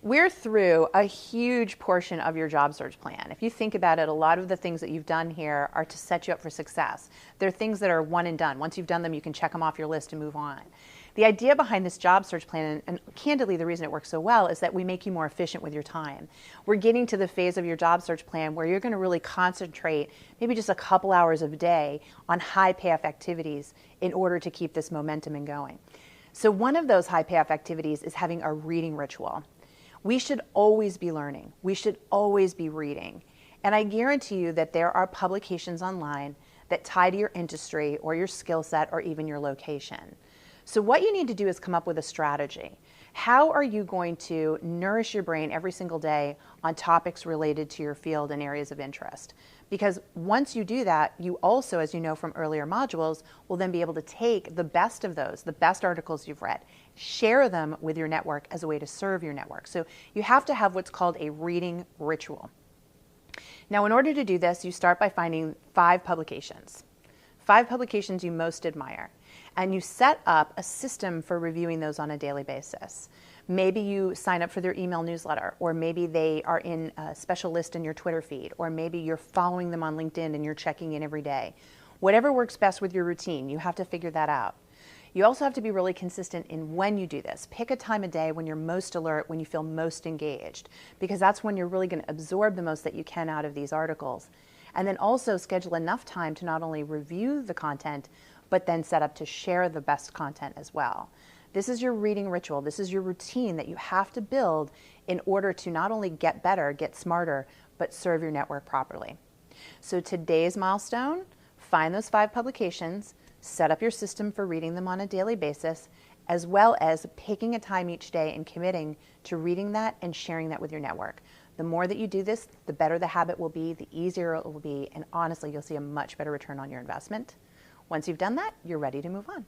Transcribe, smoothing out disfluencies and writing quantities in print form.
We're through a huge portion of your job search plan. If you think about it, a lot of the things that you've done here are to set you up for success. They're things that are one and done. Once you've done them, you can check them off your list and move on. The idea behind this job search plan, and candidly the reason it works so well, is that we make you more efficient with your time. We're getting to the phase of your job search plan where you're going to really concentrate maybe just a couple hours a day on high payoff activities in order to keep this momentum and going. So one of those high payoff activities is having a reading ritual. We should always be learning. We should always be reading. And I guarantee you that there are publications online that tie to your industry or your skill set or even your location. So what you need to do is come up with a strategy. How are you going to nourish your brain every single day on topics related to your field and areas of interest? Because once you do that, you also, as you know from earlier modules, will then be able to take the best of those, the best articles you've read, share them with your network as a way to serve your network. So you have to have what's called a reading ritual. Now, in order to do this, you start by finding 5 publications. 5 publications you most admire. And you set up a system for reviewing those on a daily basis. Maybe you sign up for their email newsletter, or maybe they are in a special list in your Twitter feed, or maybe you're following them on LinkedIn and you're checking in every day. Whatever works best with your routine, you have to figure that out. You also have to be really consistent in when you do this. Pick a time of day when you're most alert, when you feel most engaged, because that's when you're really going to absorb the most that you can out of these articles. And then also schedule enough time to not only review the content, but then set up to share the best content as well. This is your reading ritual. This is your routine that you have to build in order to not only get better, get smarter, but serve your network properly. So today's milestone, find those 5 publications, set up your system for reading them on a daily basis, as well as picking a time each day and committing to reading that and sharing that with your network. The more that you do this, the better the habit will be, the easier it will be, and honestly, you'll see a much better return on your investment. Once you've done that, you're ready to move on.